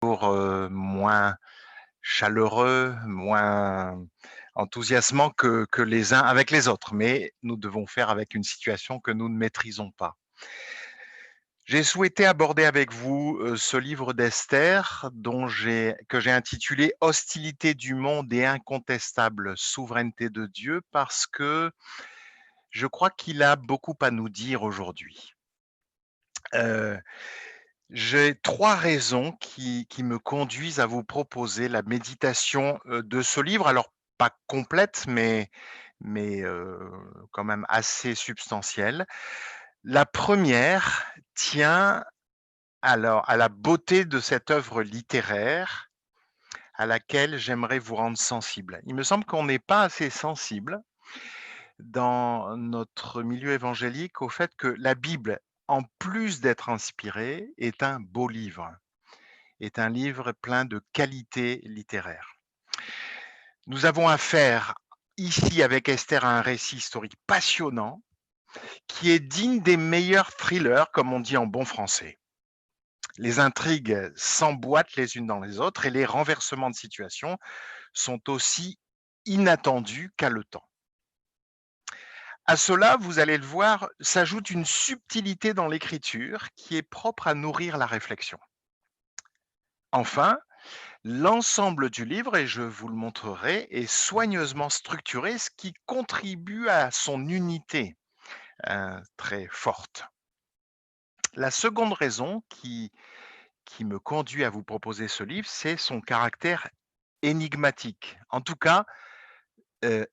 Moins chaleureux, moins enthousiasmant que les uns avec les autres, mais nous devons faire avec une situation que nous ne maîtrisons pas. J'ai souhaité aborder avec vous, ce livre d'Esther que j'ai intitulé «Hostilité du monde et incontestable souveraineté de Dieu» parce que je crois qu'il a beaucoup à nous dire aujourd'hui. Heu J'ai 3 raisons qui me conduisent à vous proposer la méditation, de ce livre. Alors pas complète, mais quand même assez substantielle. La première tient alors à la beauté de cette œuvre littéraire à laquelle j'aimerais vous rendre sensible. Il me semble qu'on n'est pas assez sensible dans notre milieu évangélique au fait que la Bible, en plus d'être inspirée, est un beau livre. Est un livre plein de qualités littéraires. Nous avons affaire ici avec Esther à un récit historique passionnant qui est digne des meilleurs thrillers, comme on dit en bon français. Les intrigues s'emboîtent les unes dans les autres et les renversements de situation sont aussi inattendus qu'haletants. À cela, vous allez le voir, s'ajoute une subtilité dans l'écriture qui est propre à nourrir la réflexion. Enfin, l'ensemble du livre, et je vous le montrerai, est soigneusement structuré, ce qui contribue à son unité, très forte. La seconde raison qui me conduit à vous proposer ce livre, c'est son caractère énigmatique. En tout cas,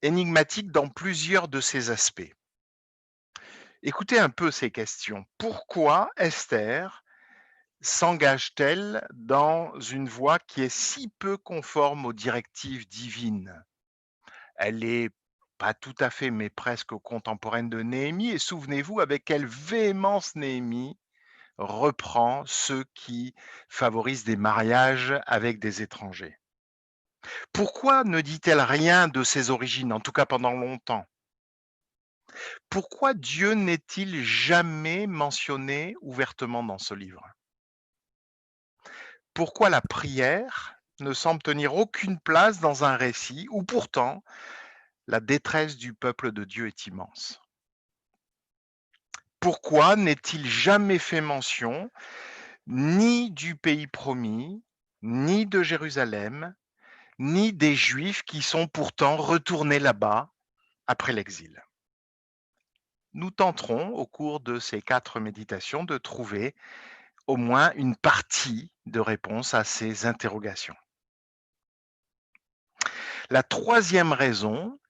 énigmatique dans plusieurs de ses aspects. Écoutez un peu ces questions. Pourquoi Esther s'engage-t-elle dans une voie qui est si peu conforme aux directives divines? Elle est pas tout à fait, mais presque contemporaine de Néhémie et souvenez-vous avec quelle véhémence Néhémie reprend ceux qui favorisent des mariages avec des étrangers. Pourquoi ne dit-elle rien de ses origines, en tout cas pendant longtemps? Pourquoi Dieu n'est-il jamais mentionné ouvertement dans ce livre? Pourquoi la prière ne semble tenir aucune place dans un récit où pourtant la détresse du peuple de Dieu est immense? Pourquoi n'est-il jamais fait mention ni du pays promis, ni de Jérusalem, ni des Juifs qui sont pourtant retournés là-bas après l'exil? Nous tenterons au cours de ces 4 méditations de trouver au moins une partie de réponse à ces interrogations. La troisième raison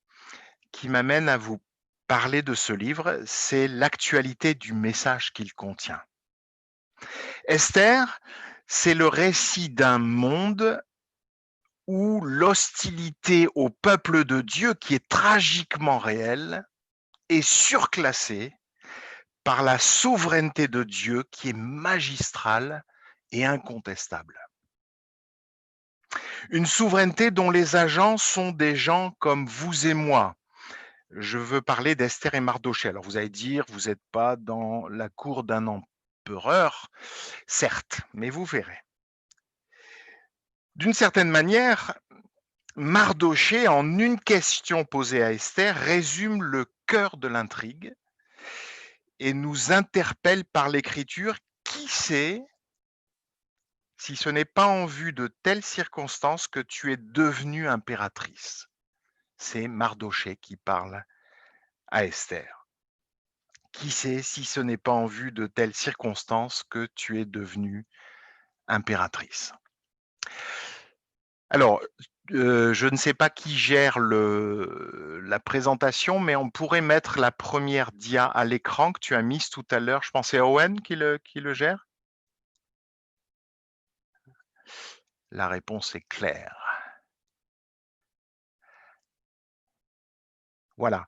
qui m'amène à vous parler de ce livre, c'est l'actualité du message qu'il contient. Esther, c'est le récit d'un monde où l'hostilité au peuple de Dieu, qui est tragiquement réelle, est surclassée par la souveraineté de Dieu qui est magistrale et incontestable. Une souveraineté dont les agents sont des gens comme vous et moi. Je veux parler d'Esther et Mardochée. Alors vous allez dire, vous n'êtes pas dans la cour d'un empereur, certes, mais vous verrez. D'une certaine manière, Mardochée, en une question posée à Esther, résume le cœur de l'intrigue et nous interpelle par l'écriture. Qui sait si ce n'est pas en vue de telles circonstances que tu es devenue impératrice? C'est Mardochée qui parle à Esther. Qui sait si ce n'est pas en vue de telles circonstances que tu es devenue impératrice? Alors, je ne sais pas qui gère la présentation, mais on pourrait mettre la première dia à l'écran que tu as mise tout à l'heure. Je pense que c'est Owen qui le gère? La réponse est claire. Voilà.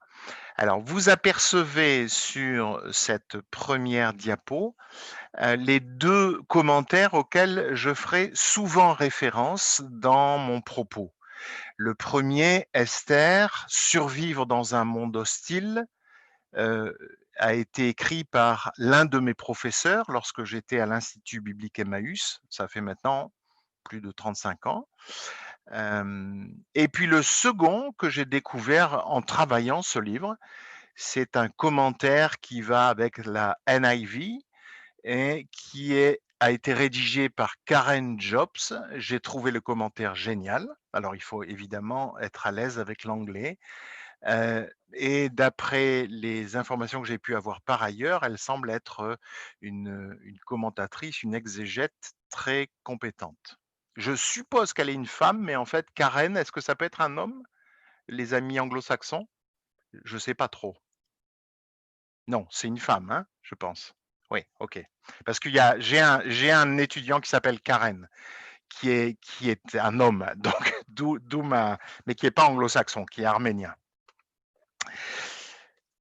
Alors, vous apercevez sur cette première diapo, les 2 commentaires auxquels je ferai souvent référence dans mon propos. Le premier, Esther, survivre dans un monde hostile, heu, a été écrit par l'un de mes professeurs lorsque j'étais à l'Institut biblique Emmaüs. Ça fait maintenant plus de 35 ans. Et puis le second que j'ai découvert en travaillant ce livre, c'est un commentaire qui va avec la NIV et a été rédigé par Karen Jobs. J'ai trouvé le commentaire génial. Alors il faut évidemment être à l'aise avec l'anglais. Et d'après les informations que j'ai pu avoir par ailleurs, elle semble être, une commentatrice, une exégète très compétente. Je suppose qu'elle est une femme, mais en fait, Karen, est-ce que ça peut être un homme? Les amis anglo-saxons? Je sais pas trop. Non, c'est une femme, hein, je pense. Oui, OK. Parce qu'il y a j'ai un étudiant qui s'appelle Karen, qui est un homme, donc d'où ma mais qui est pas anglo-saxon, qui est arménien.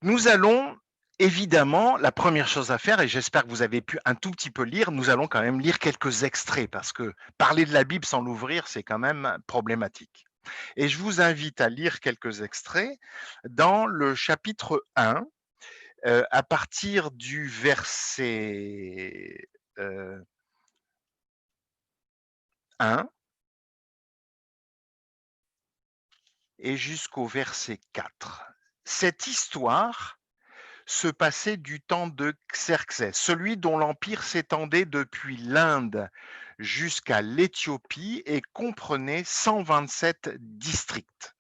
Nous allons évidemment, la première chose à faire, et j'espère que vous avez pu un tout petit peu lire, nous allons quand même lire quelques extraits parce que parler de la Bible sans l'ouvrir, c'est quand même problématique. Et je vous invite à lire quelques extraits dans le chapitre 1, à partir du verset 1 et jusqu'au verset 4. Cette histoire se passait du temps de Xerxès, celui dont l'empire s'étendait depuis l'Inde jusqu'à l'Éthiopie et comprenait 127 districts.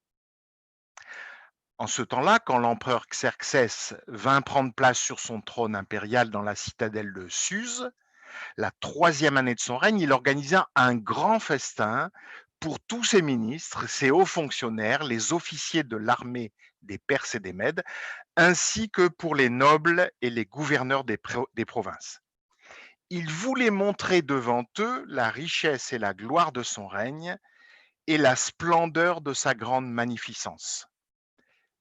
En ce temps-là, quand l'empereur Xerxès vint prendre place sur son trône impérial dans la citadelle de Suse, la troisième année de son règne, il organisa un grand festin pour tous ses ministres, ses hauts fonctionnaires, les officiers de l'armée des Perses et des Mèdes, ainsi que pour les nobles et les gouverneurs des provinces. Il voulait montrer devant eux la richesse et la gloire de son règne et la splendeur de sa grande magnificence.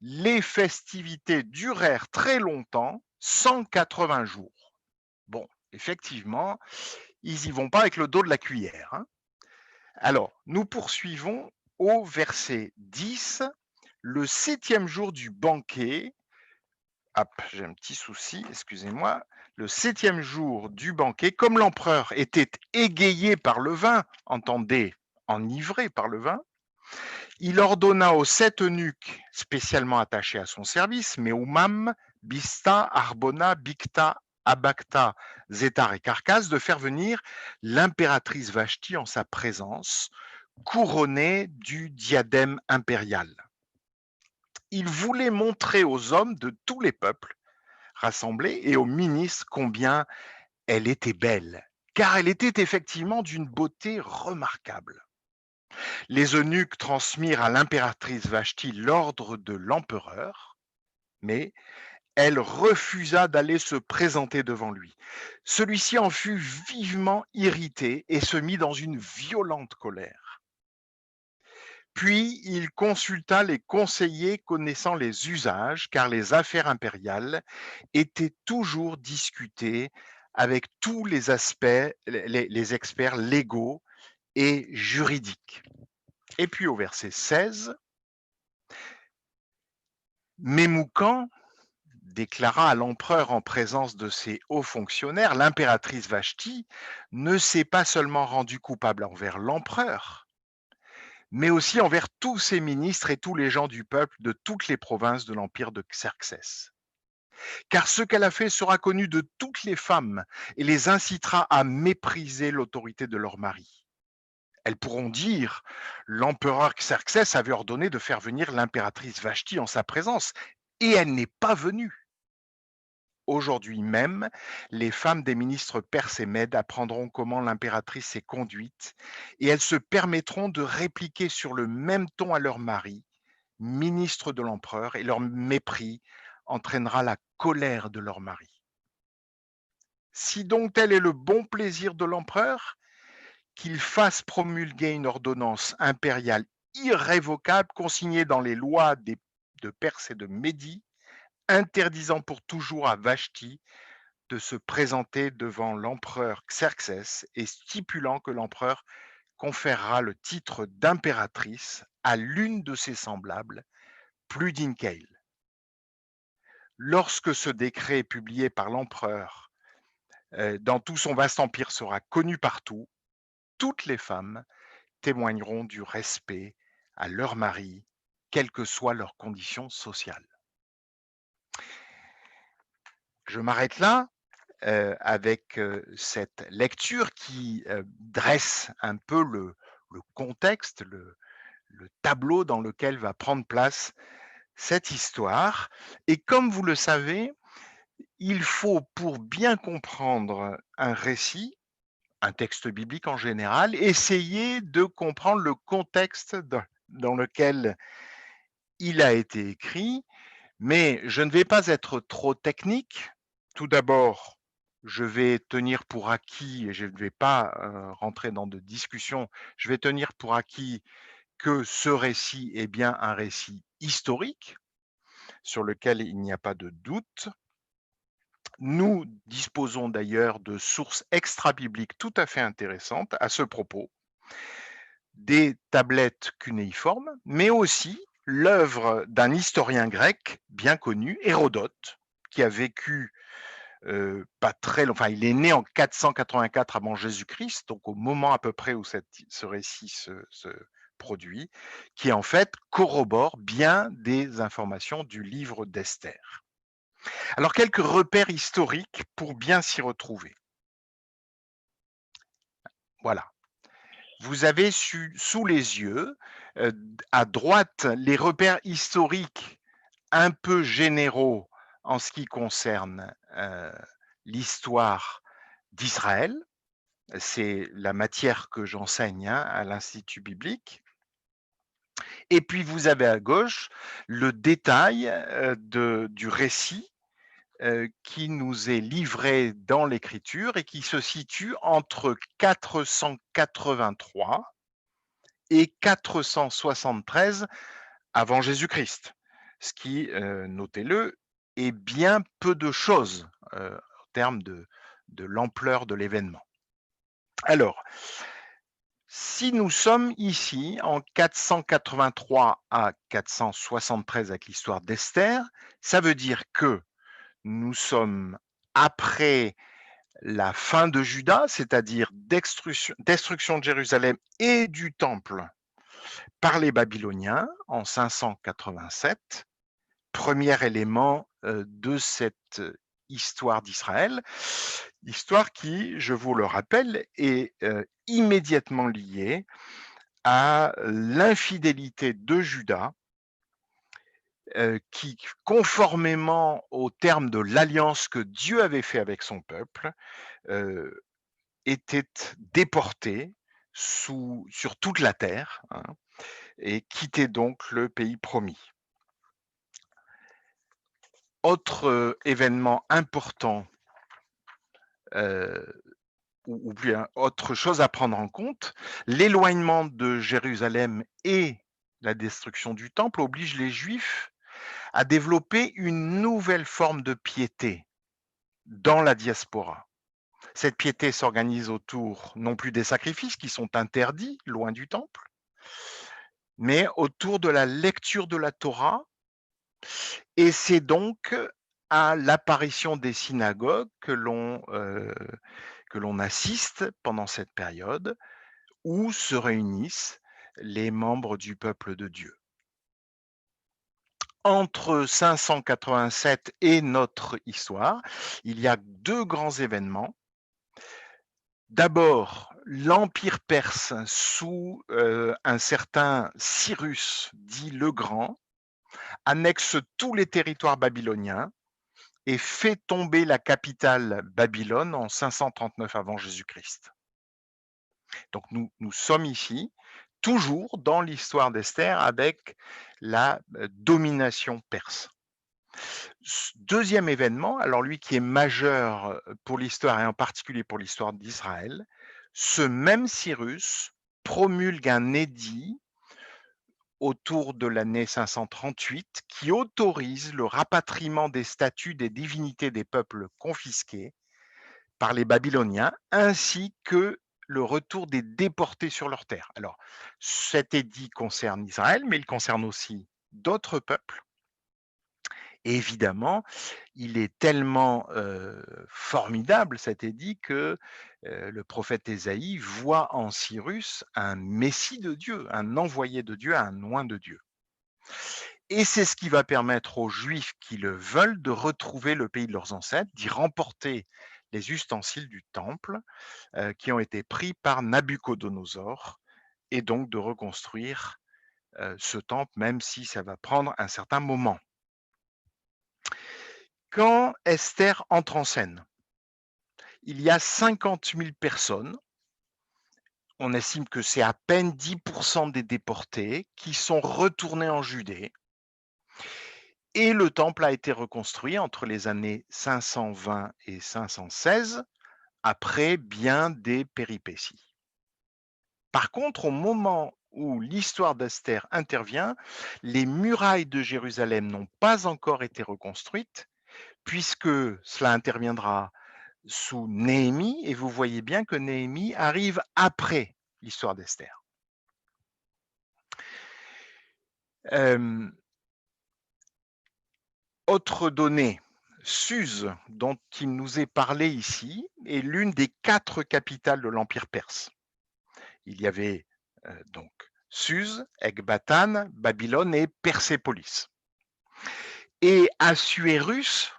Les festivités durèrent très longtemps, 180 jours. Bon, effectivement, ils y vont pas avec le dos de la cuillère, hein. Alors, nous poursuivons au verset 10. Le 7e jour du banquet, hop, j'ai un petit souci, excusez-moi. Le 7e jour du banquet, comme l'empereur était égayé par le vin, entendez, enivré par le vin, il ordonna aux 7 eunuques spécialement attachés à son service, Méoumam, Bista, Arbona, Bicta, Abacta, Zétar et Carcasse, de faire venir l'impératrice Vashti en sa présence, couronnée du diadème impérial. Il voulait montrer aux hommes de tous les peuples rassemblés et aux ministres combien elle était belle, car elle était effectivement d'une beauté remarquable. Les eunuques transmirent à l'impératrice Vashti l'ordre de l'empereur, mais elle refusa d'aller se présenter devant lui. Celui-ci en fut vivement irrité et se mit dans une violente colère. Puis il consulta les conseillers connaissant les usages, car les affaires impériales étaient toujours discutées avec tous les aspects, les experts légaux et juridiques. Et puis au verset 16, Mémoucan déclara à l'empereur en présence de ses hauts fonctionnaires, l'impératrice Vashti ne s'est pas seulement rendue coupable envers l'empereur, mais aussi envers tous ses ministres et tous les gens du peuple de toutes les provinces de l'empire de Xerxès. Car ce qu'elle a fait sera connu de toutes les femmes et les incitera à mépriser l'autorité de leur mari. Elles pourront dire: l'empereur Xerxès avait ordonné de faire venir l'impératrice Vashti en sa présence, et elle n'est pas venue. Aujourd'hui même, les femmes des ministres perses et mèdes apprendront comment l'impératrice s'est conduite, et elles se permettront de répliquer sur le même ton à leur mari, ministre de l'empereur, et leur mépris entraînera la colère de leur mari. Si donc tel est le bon plaisir de l'empereur, qu'il fasse promulguer une ordonnance impériale irrévocable consignée dans les lois de Perse et de Médie, interdisant pour toujours à Vashti de se présenter devant l'empereur Xerxès et stipulant que l'empereur conférera le titre d'impératrice à l'une de ses semblables, Pludinkeil. Lorsque ce décret est publié par l'empereur dans tout son vaste empire sera connu partout, toutes les femmes témoigneront du respect à leur mari, quelles que soient leurs conditions sociales. Je m'arrête là, avec, cette lecture qui, dresse un peu le contexte, le tableau dans lequel va prendre place cette histoire. Et comme vous le savez, il faut, pour bien comprendre un récit, un texte biblique en général, essayer de comprendre le contexte dans lequel il a été écrit. Mais je ne vais pas être trop technique. Tout d'abord, je vais tenir pour acquis, et je ne vais pas, rentrer dans de discussions, je vais tenir pour acquis que ce récit est bien un récit historique, sur lequel il n'y a pas de doute. Nous disposons d'ailleurs de sources extra-bibliques tout à fait intéressantes à ce propos, des tablettes cunéiformes, mais aussi l'œuvre d'un historien grec bien connu, Hérodote, qui a vécu, pas très long enfin, il est né en 484 avant Jésus-Christ, donc au moment à peu près où ce récit se produit, qui en fait corrobore bien des informations du livre d'Esther. Alors quelques repères historiques pour bien s'y retrouver. Voilà. Vous avez sous les yeux, à droite, les repères historiques un peu généraux en ce qui concerne, l'histoire d'Israël. C'est la matière que j'enseigne, hein, à l'Institut biblique. Et puis vous avez à gauche le détail, du récit, qui nous est livré dans l'Écriture et qui se situe entre 483 et 473 avant Jésus-Christ. Ce qui, notez-le, est bien peu de choses, en termes de l'ampleur de l'événement. Alors, si nous sommes ici en 483 à 473 avec l'histoire d'Esther, ça veut dire que nous sommes après la fin de Juda, c'est-à-dire destruction de Jérusalem et du temple par les Babyloniens en 587. Premier élément, de cette histoire d'Israël. Histoire qui, je vous le rappelle, est, immédiatement liée à l'infidélité de Juda, qui, conformément aux termes de l'alliance que Dieu avait fait avec son peuple, heu, était déporté sur toute la terre, hein, et quittait donc le pays promis. Autre, événement important, heu, ou bien autre chose à prendre en compte, l'éloignement de Jérusalem et la destruction du temple oblige les Juifs à développer une nouvelle forme de piété dans la diaspora. Cette piété s'organise autour non plus des sacrifices qui sont interdits loin du temple, mais autour de la lecture de la Torah, et c'est donc à l'apparition des synagogues que l'on assiste pendant cette période, où se réunissent les membres du peuple de Dieu. Entre 587 et notre histoire, il y a 2 grands événements. D'abord, l'Empire perse sous, un certain Cyrus, dit le Grand, annexe tous les territoires babyloniens et fait tomber la capitale Babylone en 539 avant Jésus-Christ. Donc nous sommes ici, toujours dans l'histoire d'Esther avec la, domination perse. 2e événement, alors lui qui est majeur, pour l'histoire et en particulier pour l'histoire d'Israël, ce même Cyrus promulgue un édit autour de l'année 538 qui autorise le rapatriement des statues des divinités des peuples confisqués par les Babyloniens, ainsi que le retour des déportés sur leur terre. Alors, cet édit concerne Israël, mais il concerne aussi d'autres peuples. Et évidemment, il est tellement, formidable cet édit que, le prophète Ésaïe voit en Cyrus un messie de Dieu, un envoyé de Dieu, un oint de Dieu. Et c'est ce qui va permettre aux Juifs qui le veulent de retrouver le pays de leurs ancêtres, d'y remporter les ustensiles du temple, qui ont été pris par Nabuchodonosor et donc de reconstruire, ce temple, même si ça va prendre un certain moment. Quand Esther entre en scène, il y a 50 000 personnes, on estime que c'est à peine 10 des déportés qui sont retournés en Judée et le temple a été reconstruit entre les années 520 et 516 après bien des péripéties. Par contre, au moment où l'histoire d'Esther intervient, les murailles de Jérusalem n'ont pas encore été reconstruites puisque cela interviendra sous Néhémie et vous voyez bien que Néhémie arrive après l'histoire d'Esther. Hem, Autre donnée, Suse, dont il nous est parlé ici, est l'une des 4 capitales de l'Empire perse. Il y avait, donc Suse, Ecbatane, Babylone et Persépolis. Et Assuérus,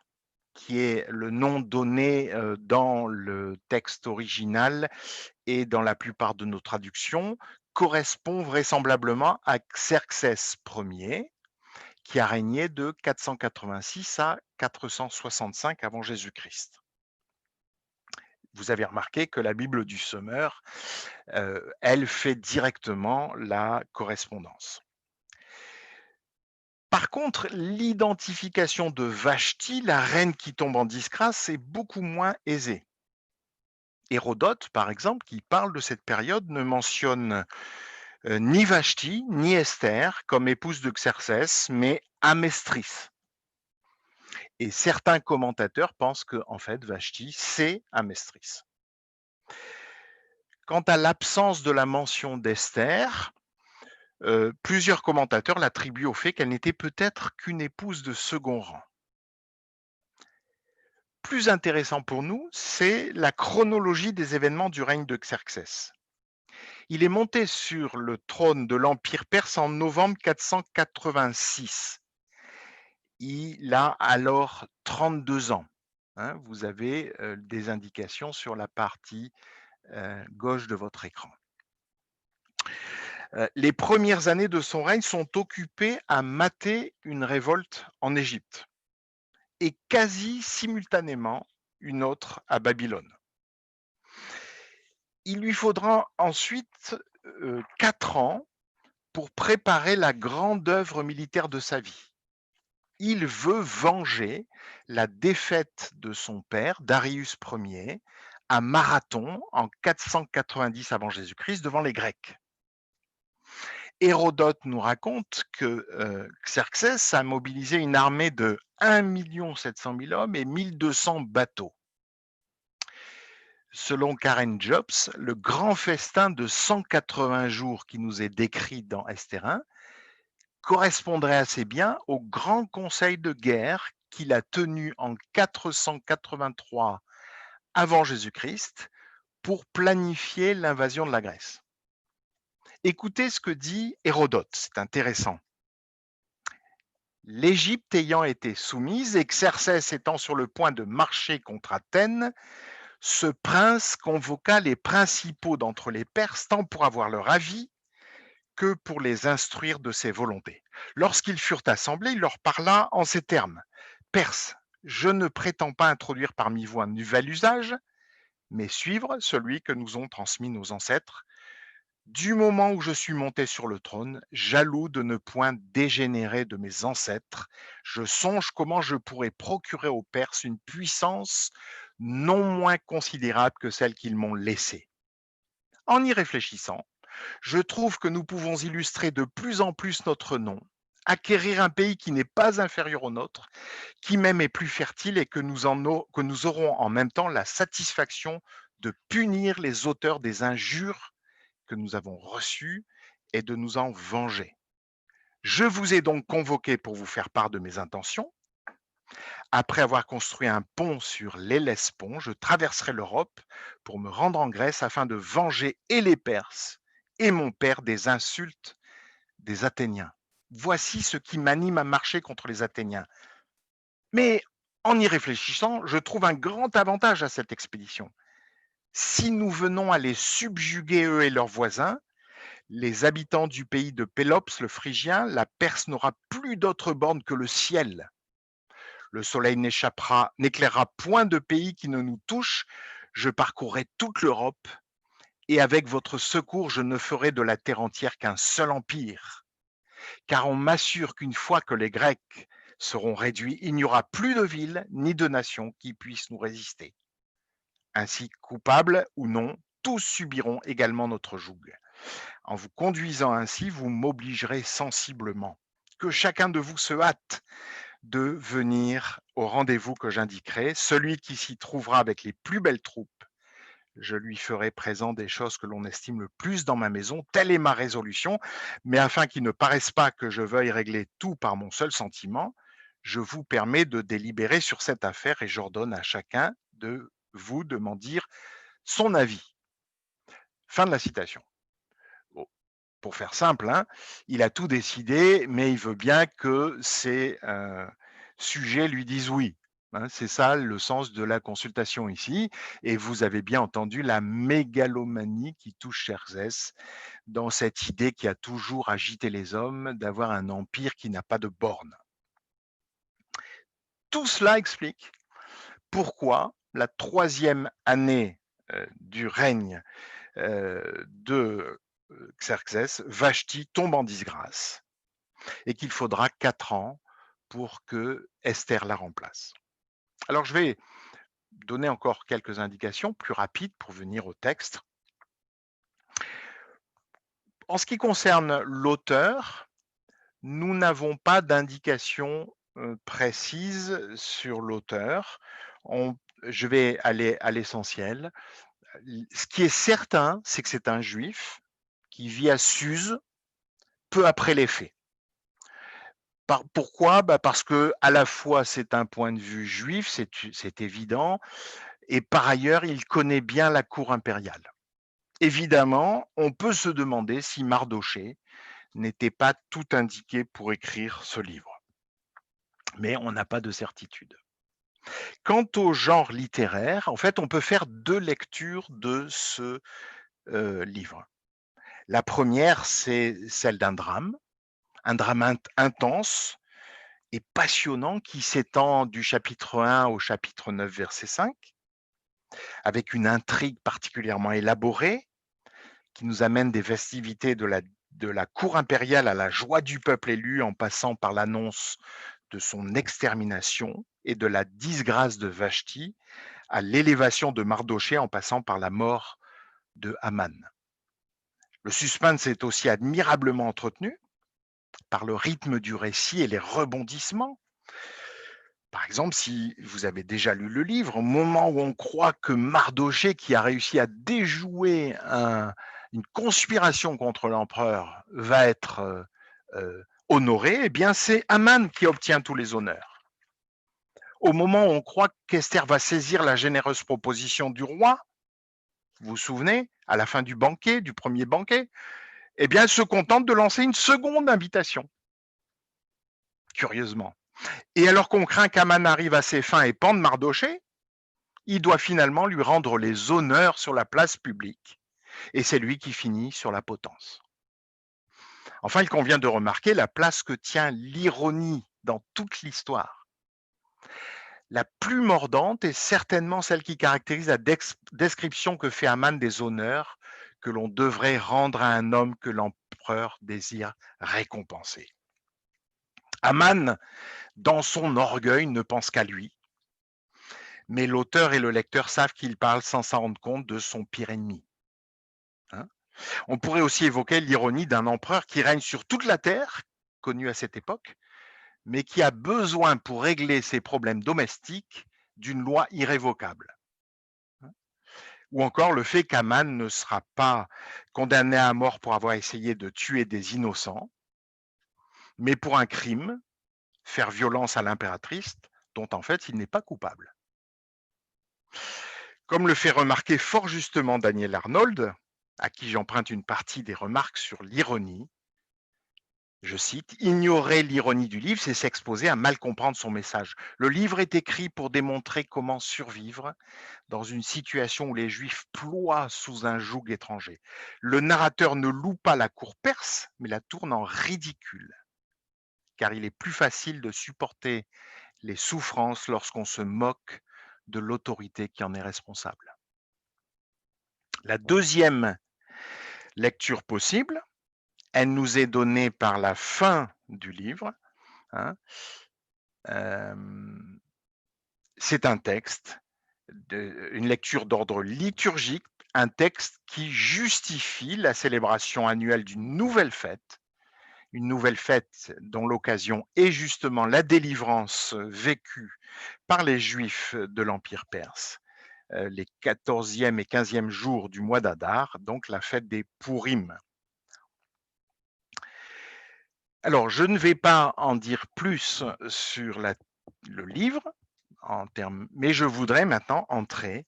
qui est le nom donné, dans le texte original et dans la plupart de nos traductions, correspond vraisemblablement à Xerxès Ier, qui a régné de 486 à 465 avant Jésus-Christ. Vous avez remarqué que la Bible du Semeur, elle fait directement la correspondance. Par contre, l'identification de Vashti, la reine qui tombe en disgrâce, est beaucoup moins aisée. Hérodote, par exemple, qui parle de cette période, ne mentionne ni Vashti ni Esther comme épouse de Xerxès, mais Amestris. Et certains commentateurs pensent que, en fait, Vashti, c'est Amestris. Quant à l'absence de la mention d'Esther, plusieurs commentateurs l'attribuent au fait qu'elle n'était peut-être qu'une épouse de second rang. Plus intéressant pour nous, c'est la chronologie des événements du règne de Xerxès. Il est monté sur le trône de l'Empire perse en novembre 486. Il a alors 32 ans. Hein, vous avez des indications sur la partie gauche de votre écran. Les premières années de son règne sont occupées à mater une révolte en Égypte et quasi simultanément une autre à Babylone. Il lui faudra ensuite 4 ans pour préparer la grande œuvre militaire de sa vie. Il veut venger la défaite de son père, Darius Ier, à Marathon en 490 avant Jésus-Christ devant les Grecs. Hérodote nous raconte que Xerxès a mobilisé une armée de 1 700 000 hommes et 1200 bateaux. Selon Karen Jobs, le grand festin de 180 jours qui nous est décrit dans Esther 1 correspondrait assez bien au grand conseil de guerre qu'il a tenu en 483 avant Jésus-Christ pour planifier l'invasion de la Grèce. Écoutez ce que dit Hérodote, c'est intéressant. L'Égypte ayant été soumise et Xerxès étant sur le point de marcher contre Athènes, ce prince convoqua les principaux d'entre les Perses tant pour avoir leur avis que pour les instruire de ses volontés. Lorsqu'ils furent assemblés, il leur parla en ces termes: Perses, je ne prétends pas introduire parmi vous un nouvel usage, mais suivre celui que nous ont transmis nos ancêtres. Du moment où je suis monté sur le trône, jaloux de ne point dégénérer de mes ancêtres, je songe comment je pourrais procurer aux Perses une puissance non moins considérable que celle qu'ils m'ont laissée. En y réfléchissant, je trouve que nous pouvons illustrer de plus en plus notre nom, acquérir un pays qui n'est pas inférieur au nôtre, qui même est plus fertile et que que nous aurons en même temps la satisfaction de punir les auteurs des injures que nous avons reçues et de nous en venger. Je vous ai donc convoqué pour vous faire part de mes intentions. Après avoir construit un pont sur l'Hellespont, je traverserai l'Europe pour me rendre en Grèce afin de venger et les Perses et mon père des insultes des Athéniens. Voici ce qui m'anime à marcher contre les Athéniens. Mais en y réfléchissant, je trouve un grand avantage à cette expédition. Si nous venons à les subjuguer eux et leurs voisins, les habitants du pays de Pélops, le Phrygien, la Perse n'aura plus d'autre borne que le ciel. Le soleil n'éclairera point de pays qui ne nous touche. Je parcourrai toute l'Europe et avec votre secours, je ne ferai de la terre entière qu'un seul empire. Car on m'assure qu'une fois que les Grecs seront réduits, il n'y aura plus de villes ni de nations qui puissent nous résister. Ainsi, coupables ou non, tous subiront également notre joug. En vous conduisant ainsi, vous m'obligerez sensiblement. Que chacun de vous se hâte de venir au rendez-vous que j'indiquerai. Celui qui s'y trouvera avec les plus belles troupes, je lui ferai présent des choses que l'on estime le plus dans ma maison. Telle est ma résolution. Mais afin qu'il ne paraisse pas que je veuille régler tout par mon seul sentiment, je vous permets de délibérer sur cette affaire et j'ordonne à chacun de vous de m'en dire son avis. Fin de la citation. Bon, pour faire simple, hein, il a tout décidé, mais il veut bien que ses sujets lui disent oui. Hein, c'est ça le sens de la consultation ici. Et vous avez bien entendu la mégalomanie qui touche Xerxès dans cette idée qui a toujours agité les hommes d'avoir un empire qui n'a pas de bornes. Tout cela explique pourquoi la troisième année du règne de Xerxès, Vashti tombe en disgrâce et qu'il faudra 4 ans pour que Esther la remplace. Alors je vais donner encore quelques indications plus rapides pour venir au texte. En ce qui concerne l'auteur, nous n'avons pas d'indication précise sur l'auteur. Je vais aller à l'essentiel. Ce qui est certain, c'est que c'est un juif qui vit à Suse peu après les faits. Pourquoi? Parce que à la fois c'est un point de vue juif, c'est évident, et par ailleurs il connaît bien la cour impériale. Évidemment, on peut se demander si Mardochée n'était pas tout indiqué pour écrire ce livre, mais on n'a pas de certitude. Quant au genre littéraire, en fait, on peut faire 2 lectures de ce livre. La première, c'est celle d'un drame, un drame intense et passionnant qui s'étend du chapitre 1 au chapitre 9, verset 5, avec une intrigue particulièrement élaborée qui nous amène des festivités de la cour impériale à la joie du peuple élu en passant par l'annonce de son extermination et de la disgrâce de Vashti à l'élévation de Mardochée en passant par la mort de Haman. Le suspense est aussi admirablement entretenu par le rythme du récit et les rebondissements. Par exemple, si vous avez déjà lu le livre, au moment où on croit que Mardochée, qui a réussi à déjouer une conspiration contre l'empereur, va être honoré, eh bien c'est Haman qui obtient tous les honneurs. Au moment où on croit qu'Esther va saisir la généreuse proposition du roi, vous vous souvenez, à la fin du banquet, du premier banquet, eh bien elle se contente de lancer une seconde invitation, curieusement. Et alors qu'on craint qu'Aman arrive à ses fins et pende Mardochée, il doit finalement lui rendre les honneurs sur la place publique. Et c'est lui qui finit sur la potence. Enfin, il convient de remarquer la place que tient l'ironie dans toute l'histoire. La plus mordante est certainement celle qui caractérise la description que fait Haman des honneurs que l'on devrait rendre à un homme que l'empereur désire récompenser. Haman, dans son orgueil, ne pense qu'à lui, mais l'auteur et le lecteur savent qu'il parle sans s'en rendre compte de son pire ennemi. Hein. On pourrait aussi évoquer l'ironie d'un empereur qui règne sur toute la terre, connu à cette époque, mais qui a besoin pour régler ses problèmes domestiques d'une loi irrévocable. Hein. Ou encore le fait qu'Aman ne sera pas condamné à mort pour avoir essayé de tuer des innocents, mais pour un crime, faire violence à l'impératrice, dont en fait il n'est pas coupable. Comme le fait remarquer fort justement Daniel Arnold, à qui j'emprunte une partie des remarques sur l'ironie, je cite: «Ignorer l'ironie du livre, c'est s'exposer à mal comprendre son message. Le livre est écrit pour démontrer comment survivre dans une situation où les Juifs ploient sous un joug étranger. Le narrateur ne loue pas la cour perse, mais la tourne en ridicule, car il est plus facile de supporter les souffrances lorsqu'on se moque de l'autorité qui en est responsable.» La deuxième lecture possible, elle nous est donnée par la fin du livre, hein. Hem, c'est un texte, une lecture d'ordre liturgique, un texte qui justifie la célébration annuelle une nouvelle fête dont l'occasion est justement la délivrance vécue par les Juifs de l'Empire perse, les 14e et 15e jours du mois d'Adar, donc la fête des Pourim. Alors, je ne vais pas en dire plus sur le livre, mais je voudrais maintenant entrer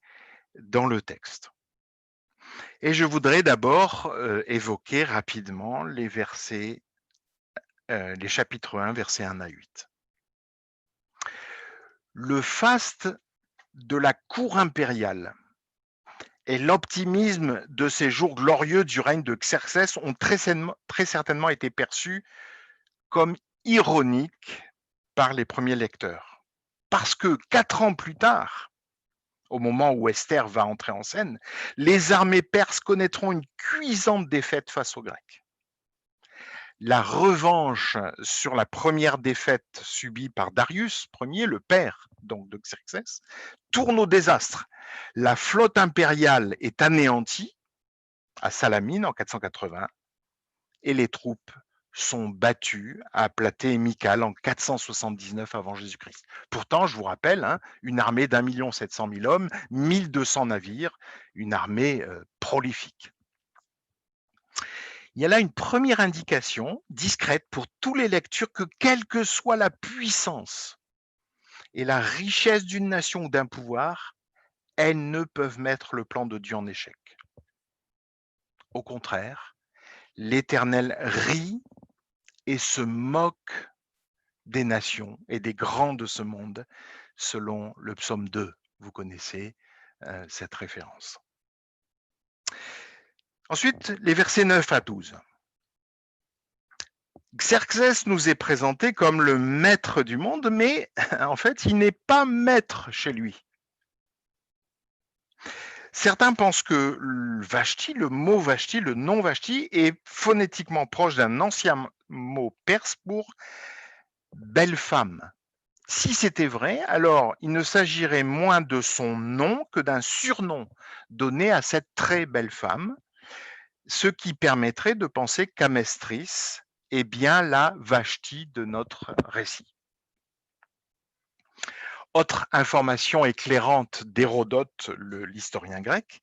dans le texte. Et je voudrais d'abord évoquer rapidement les chapitres 1, versets 1 à 8. Le faste de la cour impériale et l'optimisme de ces jours glorieux du règne de Xerxès ont très certainement été perçus comme ironiques par les premiers lecteurs. Parce que 4 ans plus tard, au moment où Esther va entrer en scène, les armées perses connaîtront une cuisante défaite face aux Grecs. La revanche sur la première défaite subie par Darius Ier, le père donc de Xerxès, tourne au désastre. La flotte impériale est anéantie à Salamine en 480 et les troupes sont battues à Platée et Mycale en 479 avant Jésus-Christ. Pourtant, je vous rappelle, hein, une armée d'1,7 million hommes, 1200 navires, une armée prolifique. Il y a là une première indication discrète pour tous les lectures que quelle que soit la puissance et la richesse d'une nation ou d'un pouvoir, elles ne peuvent mettre le plan de Dieu en échec. Au contraire, l'Éternel rit et se moque des nations et des grands de ce monde, selon le psaume 2. Vous connaissez cette référence. Ensuite, les versets 9 à 12. Xerxès nous est présenté comme le maître du monde, mais en fait, il n'est pas maître chez lui. Certains pensent que Vashti, le mot Vashti, le nom Vashti, est phonétiquement proche d'un ancien mot perse pour belle femme. Si c'était vrai, alors il ne s'agirait moins de son nom que d'un surnom donné à cette très belle femme, ce qui permettrait de penser qu'Amestris est bien la Vashti de notre récit. Autre information éclairante d'Hérodote, l'historien grec,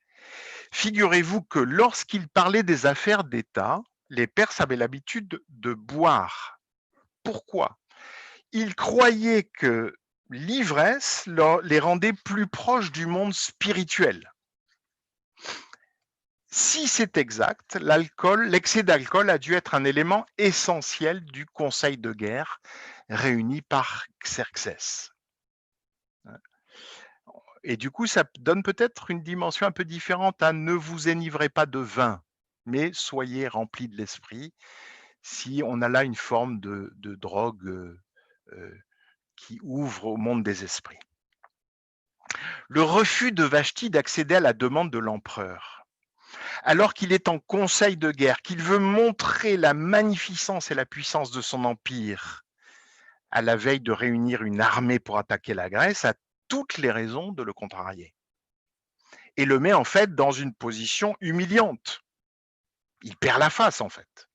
figurez-vous que lorsqu'il parlait des affaires d'État, les Perses avaient l'habitude de boire. Pourquoi? Ils croyaient que l'ivresse les rendait plus proches du monde spirituel. Si c'est exact, l'excès d'alcool a dû être un élément essentiel du conseil de guerre réuni par Xerxès. Et du coup, ça donne peut-être une dimension un peu différente à ne vous enivrez pas de vin, mais soyez remplis de l'esprit. Si on a là une forme de drogue qui ouvre au monde des esprits. Le refus de Vashti d'accéder à la demande de l'empereur, alors qu'il est en conseil de guerre, qu'il veut montrer la magnificence et la puissance de son empire, à la veille de réunir une armée pour attaquer la Grèce, a toutes les raisons de le contrarier. Et le met en fait dans une position humiliante. Il perd la face en fait.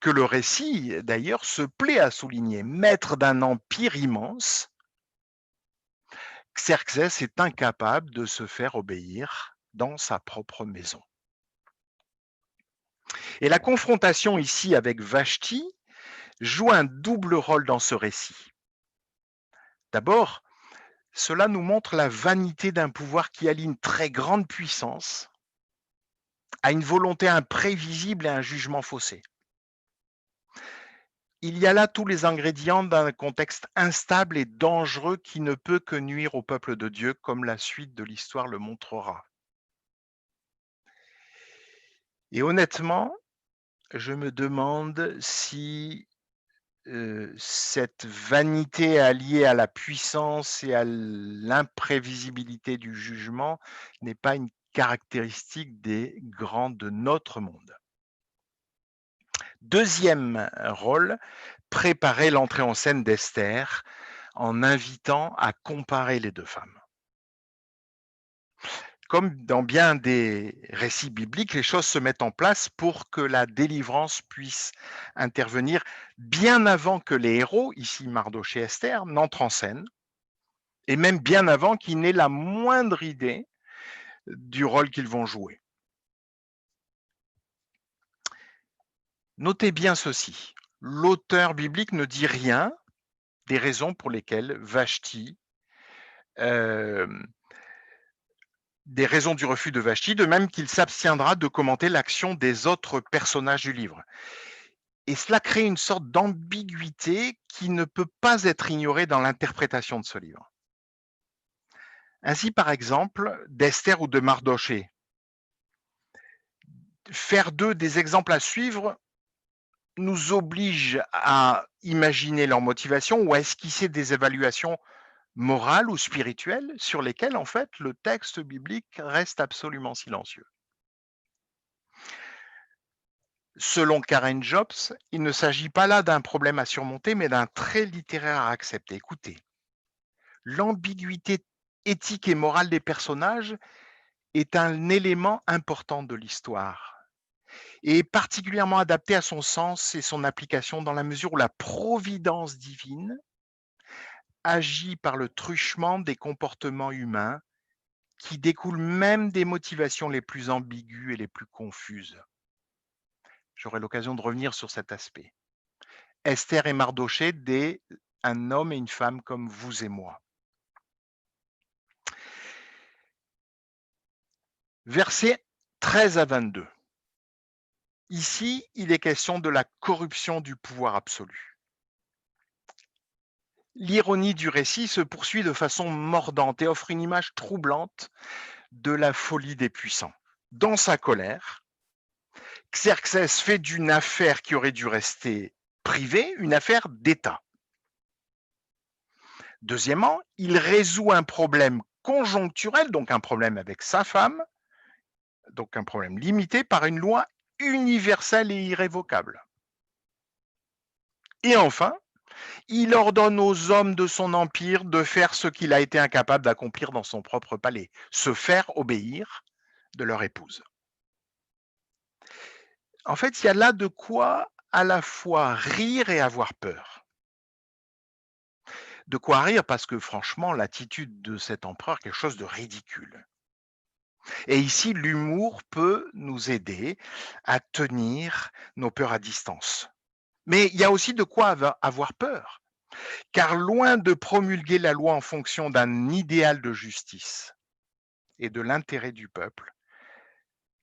Que le récit d'ailleurs se plaît à souligner. Maître d'un empire immense, Xerxès est incapable de se faire obéir dans sa propre maison. Et la confrontation ici avec Vashti joue un double rôle dans ce récit. D'abord, cela nous montre la vanité d'un pouvoir qui allie une très grande puissance à une volonté imprévisible et un jugement faussé. Il y a là tous les ingrédients d'un contexte instable et dangereux qui ne peut que nuire au peuple de Dieu, comme la suite de l'histoire le montrera. Et honnêtement, je me demande si cette vanité alliée à la puissance et à l'imprévisibilité du jugement n'est pas une caractéristique des grands de notre monde. Deuxième rôle, préparer l'entrée en scène d'Esther en invitant à comparer les 2 femmes. Comme dans bien des récits bibliques, les choses se mettent en place pour que la délivrance puisse intervenir bien avant que les héros, ici Mardochée et Esther, n'entrent en scène et même bien avant qu'ils n'aient la moindre idée du rôle qu'ils vont jouer. Notez bien ceci, l'auteur biblique ne dit rien des raisons pour lesquelles Vashti, hem, des raisons du refus de Vashti, de même qu'il s'abstiendra de commenter l'action des autres personnages du livre. Et cela crée une sorte d'ambiguïté qui ne peut pas être ignorée dans l'interprétation de ce livre. Ainsi, par exemple, d'Esther ou de Mardochée, faire d'eux des exemples à suivre nous oblige à imaginer leur motivation ou à esquisser des évaluations morales ou spirituelles sur lesquelles, en fait, le texte biblique reste absolument silencieux. Selon Karen Jobs, il ne s'agit pas là d'un problème à surmonter, mais d'un trait littéraire à accepter. Écoutez, l'ambiguïté éthique et morale des personnages est un élément important de l'histoire et particulièrement adapté à son sens et son application dans la mesure où la providence divine agit par le truchement des comportements humains qui découlent même des motivations les plus ambiguës et les plus confuses. J'aurai l'occasion de revenir sur cet aspect. Esther et Mardochée, un homme et une femme comme vous et moi. Versets 13 à 22. Ici, il est question de la corruption du pouvoir absolu. L'ironie du récit se poursuit de façon mordante et offre une image troublante de la folie des puissants. Dans sa colère, Xerxès fait d'une affaire qui aurait dû rester privée une affaire d'État. Deuxièmement, il résout un problème conjoncturel, donc un problème avec sa femme, donc un problème limité par une loi universelle et irrévocable. Et enfin, il ordonne aux hommes de son empire de faire ce qu'il a été incapable d'accomplir dans son propre palais, se faire obéir de leur épouse. En fait, il y a là de quoi à la fois rire et avoir peur. De quoi rire parce que franchement, l'attitude de cet empereur est quelque chose de ridicule. Et ici, l'humour peut nous aider à tenir nos peurs à distance. Mais il y a aussi de quoi avoir peur, car loin de promulguer la loi en fonction d'un idéal de justice et de l'intérêt du peuple,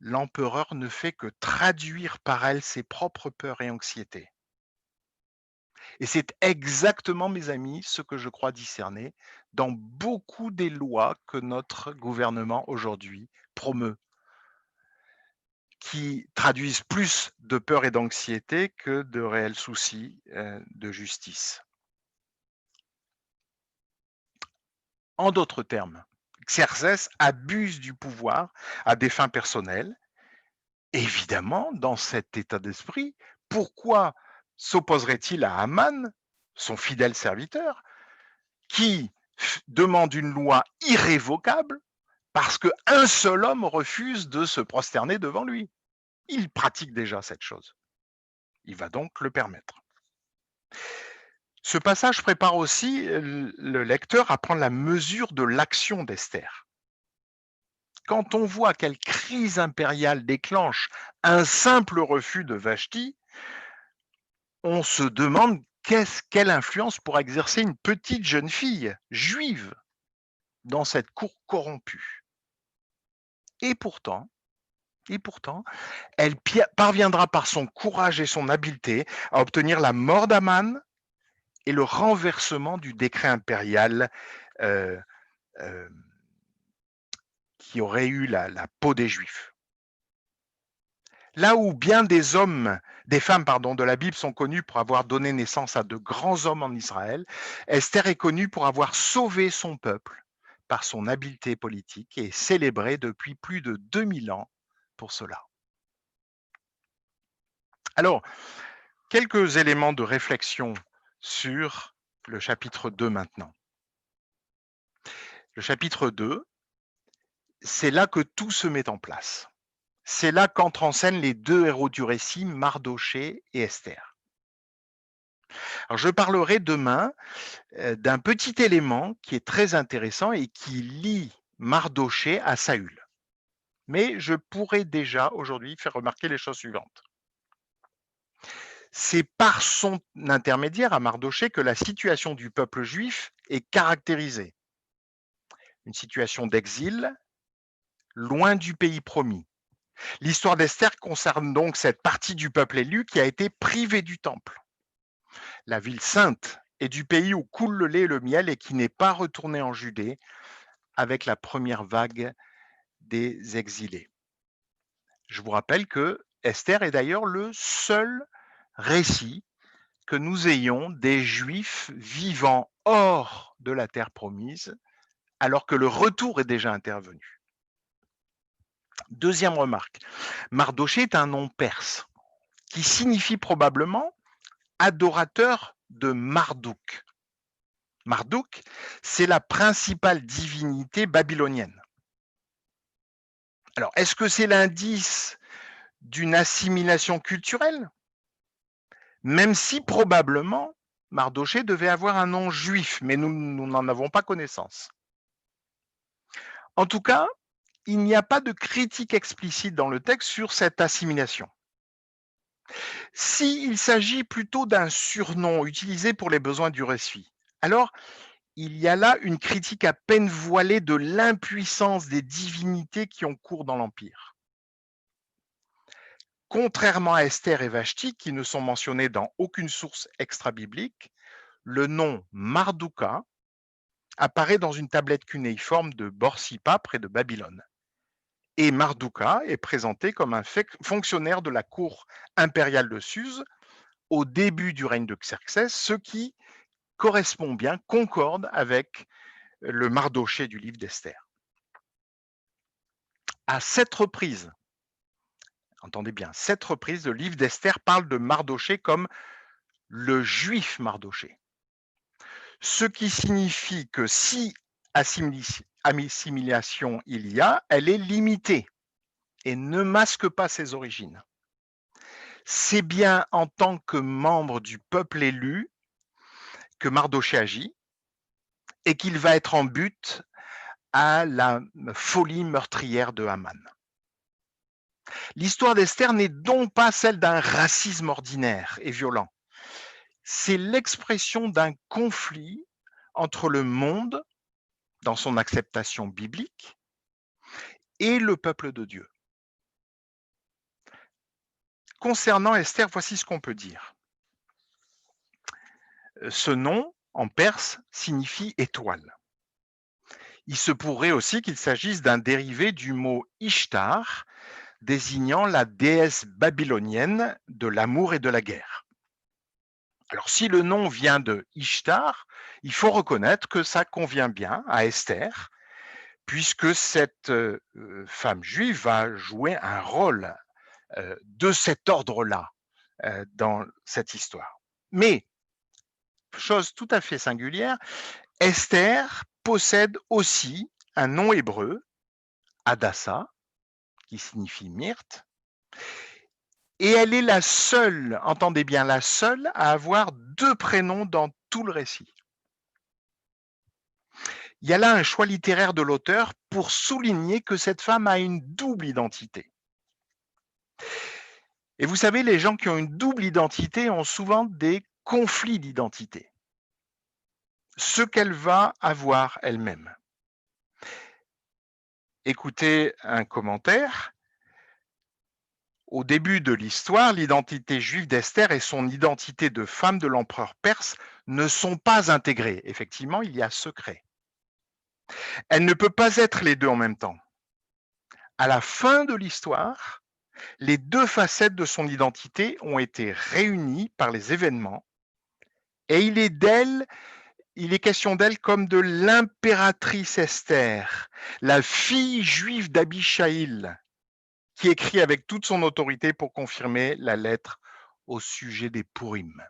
l'empereur ne fait que traduire par elle ses propres peurs et anxiétés. Et c'est exactement, mes amis, ce que je crois discerner dans beaucoup des lois que notre gouvernement aujourd'hui promeut, qui traduisent plus de peur et d'anxiété que de réels soucis de justice. En d'autres termes, Xerxès abuse du pouvoir à des fins personnelles. Évidemment, dans cet état d'esprit, pourquoi s'opposerait-il à Haman, son fidèle serviteur, qui demande une loi irrévocable parce qu'un seul homme refuse de se prosterner devant lui? Il pratique déjà cette chose. Il va donc le permettre. Ce passage prépare aussi le lecteur à prendre la mesure de l'action d'Esther. Quand on voit quelle crise impériale déclenche un simple refus de Vashti, on se demande Quelle influence pourra exercer une petite jeune fille juive dans cette cour corrompue? Et pourtant, et pourtant, elle parviendra par son courage et son habileté à obtenir la mort d'Aman et le renversement du décret impérial euh, euh, qui aurait eu la peau des Juifs. Là où bien des femmes pardon, de la Bible sont connues pour avoir donné naissance à de grands hommes en Israël, Esther est connue pour avoir sauvé son peuple par son habileté politique et est célébrée depuis plus de 2000 ans pour cela. Alors, quelques éléments de réflexion sur le chapitre 2 maintenant. Le chapitre 2, c'est là que tout se met en place. C'est là qu'entrent en scène les deux héros du récit, Mardochée et Esther. Alors, je parlerai demain d'un petit élément qui est très intéressant et qui lie Mardochée à Saül. Mais je pourrais déjà aujourd'hui faire remarquer les choses suivantes. C'est par son intermédiaire à Mardochée que la situation du peuple juif est caractérisée. Une situation d'exil, loin du pays promis. L'histoire d'Esther concerne donc cette partie du peuple élu qui a été privée du temple, la ville sainte et du pays où coule le lait et le miel et qui n'est pas retournée en Judée avec la première vague des exilés. Je vous rappelle que Esther est d'ailleurs le seul récit que nous ayons des Juifs vivant hors de la terre promise, alors que le retour est déjà intervenu. Deuxième remarque, Mardochée est un nom perse qui signifie probablement adorateur de Marduk. Marduk, c'est la principale divinité babylonienne. Alors, est-ce que c'est l'indice d'une assimilation culturelle? Même si probablement Mardochée devait avoir un nom juif, mais nous n'en avons pas connaissance. En tout cas, il n'y a pas de critique explicite dans le texte sur cette assimilation. S'il s'agit plutôt d'un surnom utilisé pour les besoins du récit, alors il y a là une critique à peine voilée de l'impuissance des divinités qui ont cours dans l'Empire. Contrairement à Esther et Vashti, qui ne sont mentionnées dans aucune source extra-biblique, le nom Mardouka apparaît dans une tablette cunéiforme de Borsippa près de Babylone. Et Mardouka est présenté comme un fonctionnaire de la cour impériale de Suse au début du règne de Xerxès, ce qui correspond bien, concorde avec le Mardochée du livre d'Esther. À 7 reprises, entendez bien, 7 reprises, le livre d'Esther parle de Mardochée comme le juif Mardochée. Ce qui signifie que si assimilation il y a, elle est limitée et ne masque pas ses origines. C'est bien en tant que membre du peuple élu que Mardochée agit et qu'il va être en but à la folie meurtrière de Haman. L'histoire d'Esther n'est donc pas celle d'un racisme ordinaire et violent. C'est l'expression d'un conflit entre le monde, dans son acceptation biblique, et le peuple de Dieu. Concernant Esther, voici ce qu'on peut dire. Ce nom, en perse, signifie étoile. Il se pourrait aussi qu'il s'agisse d'un dérivé du mot Ishtar, désignant la déesse babylonienne de l'amour et de la guerre. Alors, si le nom vient de Ishtar, il faut reconnaître que ça convient bien à Esther, puisque cette femme juive va jouer un rôle de cet ordre-là dans cette histoire. Mais, chose tout à fait singulière, Esther possède aussi un nom hébreu, Hadassah, qui signifie myrte, et elle est la seule, entendez bien, la seule à avoir 2 prénoms dans tout le récit. Il y a là un choix littéraire de l'auteur pour souligner que cette femme a une double identité. Et vous savez, les gens qui ont une double identité ont souvent des conflit d'identité, ce qu'elle va avoir elle-même. Écoutez un commentaire. Au début de l'histoire, l'identité juive d'Esther et son identité de femme de l'empereur perse ne sont pas intégrées. Effectivement, il y a secret. Elle ne peut pas être les deux en même temps. À la fin de l'histoire, les deux facettes de son identité ont été réunies par les événements et il est question d'elle comme de l'impératrice Esther, la fille juive d'Abishaïl, qui écrit avec toute son autorité pour confirmer la lettre au sujet des Pourim.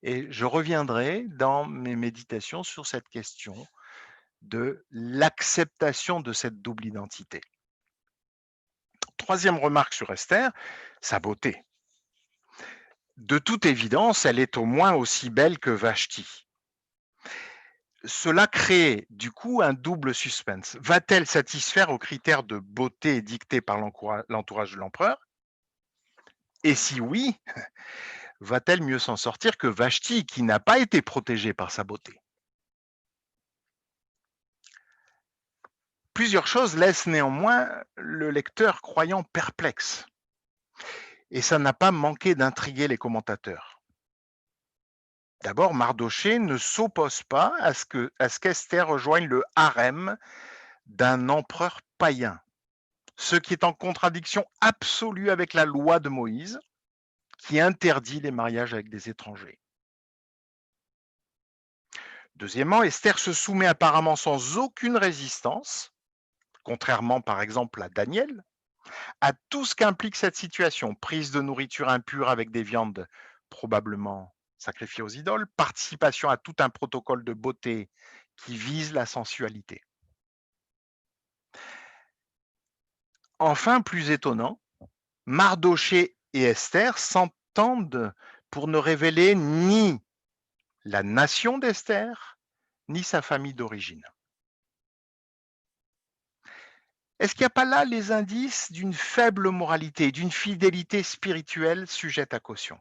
Et je reviendrai dans mes méditations sur cette question de l'acceptation de cette double identité. Troisième remarque sur Esther, sa beauté. De toute évidence, elle est au moins aussi belle que Vashti. Cela crée du coup un double suspense. Va-t-elle satisfaire aux critères de beauté dictés par l'entourage de l'empereur? Et si oui, va-t-elle mieux s'en sortir que Vashti, qui n'a pas été protégée par sa beauté? Plusieurs choses laissent néanmoins le lecteur croyant perplexe. Et ça n'a pas manqué d'intriguer les commentateurs. D'abord, Mardochée ne s'oppose pas à ce qu'Esther rejoigne le harem d'un empereur païen, ce qui est en contradiction absolue avec la loi de Moïse, qui interdit les mariages avec des étrangers. Deuxièmement, Esther se soumet apparemment sans aucune résistance, contrairement par exemple à Daniel, à tout ce qu'implique cette situation, prise de nourriture impure avec des viandes probablement sacrifiées aux idoles, participation à tout un protocole de beauté qui vise la sensualité. Enfin, plus étonnant, Mardochée et Esther s'entendent pour ne révéler ni la nation d'Esther, ni sa famille d'origine. Est-ce qu'il n'y a pas là les indices d'une faible moralité, d'une fidélité spirituelle sujette à caution?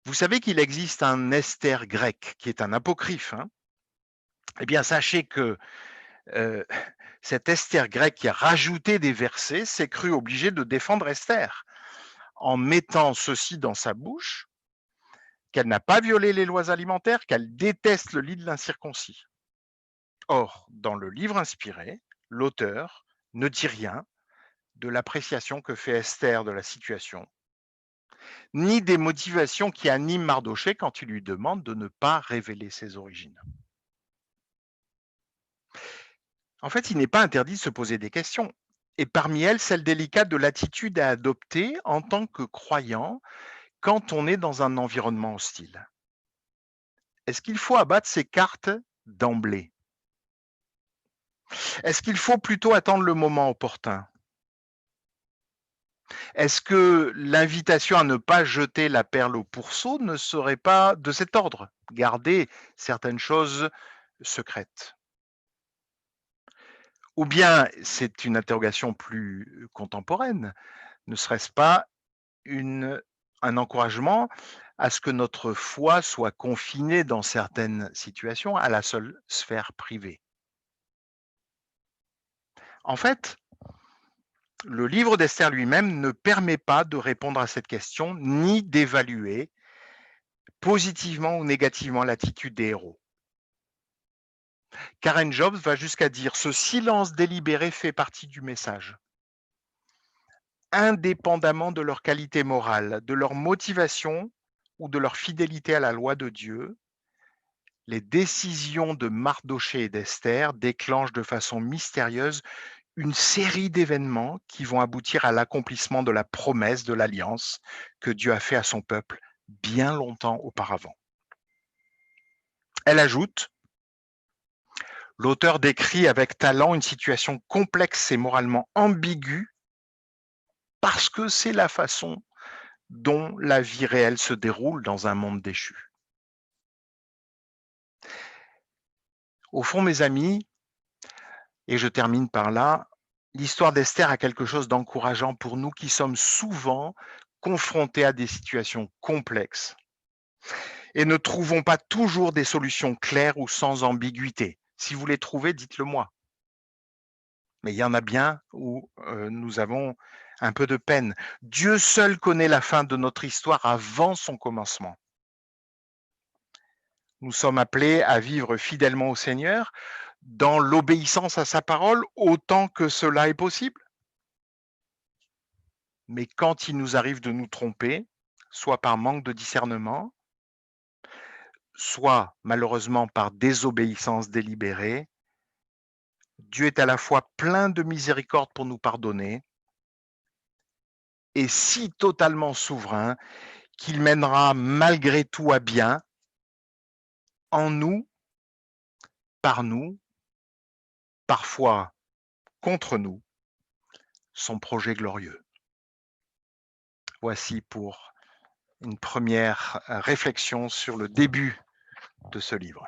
Vous savez qu'il existe un Esther grec qui est un apocryphe, hein? Eh bien, sachez que euh, cet Esther grec qui a rajouté des versets s'est cru obligé de défendre Esther en mettant ceci dans sa bouche, qu'elle n'a pas violé les lois alimentaires, qu'elle déteste le lit de l'incirconcis. Or, dans le livre inspiré, l'auteur ne dit rien de l'appréciation que fait Esther de la situation, ni des motivations qui animent Mardochée quand il lui demande de ne pas révéler ses origines. En fait, il n'est pas interdit de se poser des questions, et parmi elles, celle délicate de l'attitude à adopter en tant que croyant quand on est dans un environnement hostile. Est-ce qu'il faut abattre ses cartes d'emblée? Est-ce qu'il faut plutôt attendre le moment opportun? Est-ce que l'invitation à ne pas jeter la perle au pourceau ne serait pas de cet ordre? Garder certaines choses secrètes? Ou bien, c'est une interrogation plus contemporaine, ne serait-ce pas une un encouragement à ce que notre foi soit confinée dans certaines situations à la seule sphère privée? En fait, le livre d'Esther lui-même ne permet pas de répondre à cette question, ni d'évaluer positivement ou négativement l'attitude des héros. Karen Jobs va jusqu'à dire: ce silence délibéré fait partie du message. Indépendamment de leur qualité morale, de leur motivation ou de leur fidélité à la loi de Dieu, les décisions de Mardochée et d'Esther déclenchent de façon mystérieuse une série d'événements qui vont aboutir à l'accomplissement de la promesse de l'alliance que Dieu a fait à son peuple bien longtemps auparavant. Elle ajoute: l'auteur décrit avec talent une situation complexe et moralement ambiguë parce que c'est la façon dont la vie réelle se déroule dans un monde déchu. Au fond, mes amis, et je termine par là, l'histoire d'Esther a quelque chose d'encourageant pour nous qui sommes souvent confrontés à des situations complexes et ne trouvons pas toujours des solutions claires ou sans ambiguïté. Si vous les trouvez, dites-le moi. Mais il y en a bien où nous avons un peu de peine. Dieu seul connaît la fin de notre histoire avant son commencement. Nous sommes appelés à vivre fidèlement au Seigneur, dans l'obéissance à sa parole, autant que cela est possible. Mais quand il nous arrive de nous tromper, soit par manque de discernement, soit malheureusement par désobéissance délibérée, Dieu est à la fois plein de miséricorde pour nous pardonner et si totalement souverain qu'il mènera malgré tout à bien, en nous, par nous, parfois contre nous, son projet glorieux. Voici pour une première réflexion sur le début de ce livre.